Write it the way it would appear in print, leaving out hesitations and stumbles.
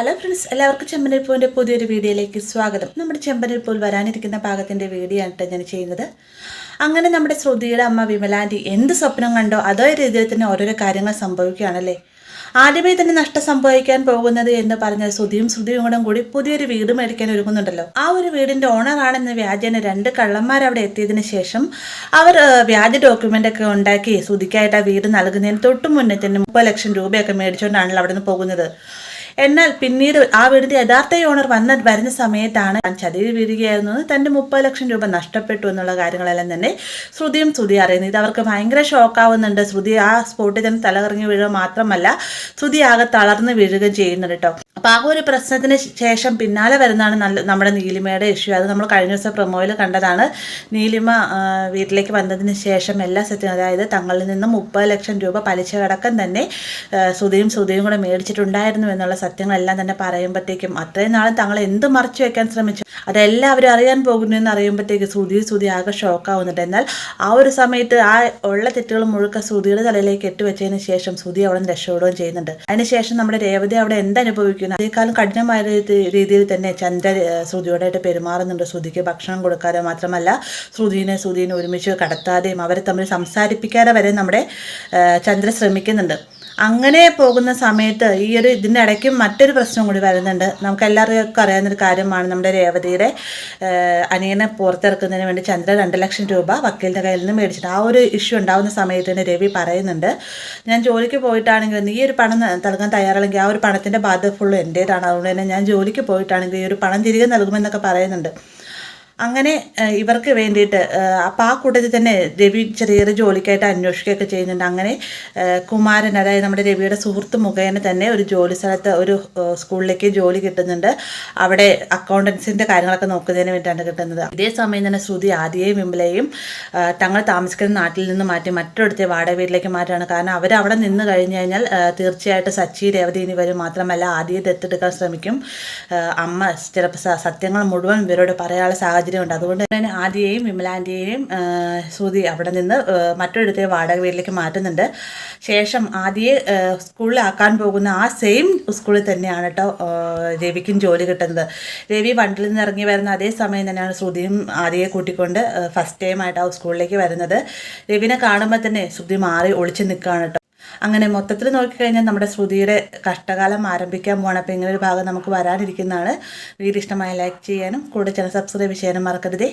Hello friends, എല്ലാവർക്കും ചെമ്പനീർപ്പൂവിൻ്റെ പുതിയൊരു വീഡിയോയിലേക്ക് സ്വാഗതം. നമ്മുടെ ചെമ്പനീർപ്പൂൽ വരാനിരിക്കുന്ന പാകത്തിൻ്റെ വീഡിയോ ആണ് ഞാൻ ചെയ്യുന്നത്. അങ്ങനെ നമ്മുടെ ശ്രുതിയുടെ അമ്മ വിമലാൻറ്റി എന്ത് സ്വപ്നം കണ്ടോ അതേ രീതിയിൽ തന്നെ ഓരോരോ കാര്യങ്ങൾ സംഭവിക്കുകയാണല്ലേ. ആദ്യമേ തന്നെ നഷ്ടം സംഭവിക്കാൻ പോകുന്നത് എന്ന് പറഞ്ഞ ശ്രുതിയും കൂടി പുതിയൊരു വീട് മേടിക്കാൻ ഒരുങ്ങുന്നുണ്ടല്ലോ. ആ ഒരു വീടിൻ്റെ ഓണറാണെന്ന വ്യാജേന 2 കള്ളന്മാർ അവിടെ എത്തിയതിന് ശേഷം അവർ വ്യാജ ഡോക്യുമെൻ്റ് ഒക്കെ ഉണ്ടാക്കി ശ്രുതിക്കായിട്ട് ആ വീട് നൽകുന്നതിന് തൊട്ട് മുന്നേ തന്നെ 30 ലക്ഷം രൂപയൊക്കെ മേടിച്ചുകൊണ്ടാണല്ലോ അവിടെ നിന്ന് പോകുന്നത്. എന്നാൽ പിന്നീട് ആ വീടിൻ്റെ യഥാർത്ഥ ഓണർ വരുന്ന സമയത്താണ് ചതിയിൽ വീഴുകയായിരുന്നു, തൻ്റെ 30 ലക്ഷം രൂപ നഷ്ടപ്പെട്ടു എന്നുള്ള കാര്യങ്ങളെല്ലാം തന്നെ ശ്രുതി അറിയുന്നത്. ഇത് അവർക്ക് ഭയങ്കര ഷോക്കാവുന്നുണ്ട്. ശ്രുതി ആ സ്പോട്ടിൽ തന്നെ തലകറങ്ങി വീഴുക മാത്രമല്ല, ശ്രുതി ആകെ തളർന്ന് വീഴുകയും ചെയ്യുന്നുണ്ട് കേട്ടോ. അപ്പോൾ ആ ഒരു പ്രശ്നത്തിന് ശേഷം പിന്നാലെ വരുന്നതാണ് നമ്മുടെ നീലിമയുടെ ഇഷ്യൂ. അത് നമ്മൾ കഴിഞ്ഞ ദിവസം പ്രൊമോയിൽ കണ്ടതാണ്. നീലിമ വീട്ടിലേക്ക് വന്നതിന് ശേഷം എല്ലാ സത്യം, അതായത് തങ്ങളിൽ നിന്ന് 30 ലക്ഷം രൂപ പലിശയടക്കം തന്നെ ശ്രുതിയും കൂടെ മേടിച്ചിട്ടുണ്ടായിരുന്നു എന്നുള്ള സത്യങ്ങളെല്ലാം തന്നെ പറയുമ്പോഴത്തേക്കും അത്രയും നാളും തങ്ങൾ എന്ത് മറച്ചു വെക്കാൻ ശ്രമിച്ചു അതെല്ലാവരും അറിയാൻ പോകുന്നു എന്ന് അറിയുമ്പോഴത്തേക്ക് ശ്രുതി ആകെ ഷോക്കാവുന്നുണ്ട്. എന്നാൽ ആ ഒരു സമയത്ത് ആ ഉള്ള തെറ്റുകൾ മുഴുക്ക ശ്രുതിയുടെ തലയിലേക്ക് കെട്ടുവെച്ചതിന് ശേഷം ശ്രുതി അവിടെ നിന്ന് രക്ഷപ്പെടുകയും ചെയ്യുന്നുണ്ട്. അതിനുശേഷം നമ്മുടെ രേവതി അവിടെ എന്തനുഭവിക്കുന്നു, അതേക്കാളും കഠിനമായ രീതിയിൽ തന്നെ ചന്ദ്ര ശ്രുതിയോടായിട്ട് പെരുമാറുന്നുണ്ട്. ശ്രുതിക്ക് ഭക്ഷണം കൊടുക്കാതെ മാത്രമല്ല ശ്രുതിനെ ഒരുമിച്ച് കടത്താതെയും അവരെ തമ്മിൽ സംസാരിപ്പിക്കാതെ വരെ നമ്മുടെ ചന്ദ്ര ശ്രമിക്കുന്നുണ്ട്. അങ്ങനെ പോകുന്ന സമയത്ത് ഈ ഒരു ഇതിൻ്റെ ഇടയ്ക്കും മറ്റൊരു പ്രശ്നം കൂടി വരുന്നുണ്ട്. നമുക്ക് എല്ലാവർക്കും അറിയാവുന്നൊരു കാര്യമാണ്, നമ്മുടെ രേവതിയുടെ അനിയനെ പുറത്തിറക്കുന്നതിന് വേണ്ടി ചന്ദ്ര 2 ലക്ഷം രൂപ വക്കീലിൻ്റെ കയ്യിൽ നിന്ന് മേടിച്ചിട്ട് ആ ഒരു ഇഷ്യൂ ഉണ്ടാകുന്ന സമയത്ത് തന്നെ രവി പറയുന്നുണ്ട്, ഞാൻ ജോലിക്ക് പോയിട്ടാണെങ്കിൽ നീ ഒരു പണം നൽകാൻ തയ്യാറല്ലെങ്കിൽ ആ ഒരു പണത്തിൻ്റെ ബാധ്യത ഫുള്ള് എൻ്റേതാണ്, അതുകൊണ്ട് തന്നെ ഞാൻ ജോലിക്ക് പോയിട്ടാണെങ്കിൽ ഈ ഒരു പണം തിരികെ നൽകുമെന്നൊക്കെ പറയുന്നുണ്ട്. അങ്ങനെ ഇവർക്ക് വേണ്ടിയിട്ട് അപ്പം ആ കൂട്ടത്തിൽ തന്നെ രവി ചെറിയൊരു ജോലിക്കായിട്ട് അന്വേഷിക്കുകയൊക്കെ ചെയ്യുന്നുണ്ട്. അങ്ങനെ കുമാരൻ, അതായത് നമ്മുടെ രവിയുടെ സുഹൃത്ത് മുഖേന തന്നെ ഒരു ജോലി സ്ഥലത്ത് ഒരു സ്കൂളിലേക്ക് ജോലി കിട്ടുന്നുണ്ട്. അവിടെ അക്കൗണ്ടൻസിൻ്റെ കാര്യങ്ങളൊക്കെ നോക്കുന്നതിന് വേണ്ടിയിട്ടാണ് കിട്ടുന്നത്. ഇതേ സമയം തന്നെ ശ്രുതി ആദിയെയും വിമലയും തങ്ങൾ താമസിക്കുന്ന നാട്ടിൽ നിന്ന് മാറ്റി മറ്റൊരിടത്തെ വാടക വീട്ടിലേക്ക് മാറ്റുകയാണ്. കാരണം അവരവിടെ നിന്ന് കഴിഞ്ഞ് കഴിഞ്ഞാൽ തീർച്ചയായിട്ടും സച്ചി, രേവതി എന്നിവർ മാത്രമല്ല ആദിയെ ദത്തെടുക്കാൻ ശ്രമിക്കും. അമ്മ ചിലപ്പോൾ സത്യങ്ങൾ മുഴുവൻ ഇവരോട് പറയാനുള്ള സാഹചര്യം ഉണ്ട്. അതുകൊണ്ട് തന്നെ ആദിയെയും വിമലാൻ്റെയും ശ്രുതി അവിടെ നിന്ന് മറ്റൊരിടത്തെ വാടക വീട്ടിലേക്ക് മാറ്റുന്നുണ്ട്. ശേഷം ആദിയെ സ്കൂളിലാക്കാൻ പോകുന്ന ആ സെയിം സ്കൂളിൽ തന്നെയാണ് കേട്ടോ രവിക്കും ജോലി കിട്ടുന്നത്. രവി വണ്ടിൽ നിന്ന് ഇറങ്ങി വരുന്ന അതേ സമയം തന്നെയാണ് ശ്രുതിയും ആദിയെ കൂട്ടിക്കൊണ്ട് ഫസ്റ്റ് ടൈമായിട്ട് ആ സ്കൂളിലേക്ക് വരുന്നത്. രവിനെ കാണുമ്പോൾ തന്നെ ശ്രുതി മാറി ഒളിച്ച് നിൽക്കുകയാണ് കേട്ടോ. അങ്ങനെ മൊത്തത്തിൽ നോക്കിക്കഴിഞ്ഞാൽ നമ്മുടെ ശ്രുതിയുടെ കഷ്ടകാലം ആരംഭിക്കാൻ പോകണം. അപ്പോൾ ഇങ്ങനെ ഒരു ഭാഗം നമുക്ക് വരാനിരിക്കുന്നതാണ്. വീഡിയോ ഇഷ്ടമായ ലൈക്ക് ചെയ്യാനും കൂടെ ചാനൽ സബ്സ്ക്രൈബ് ചെയ്യാനും മറക്കരുതേ.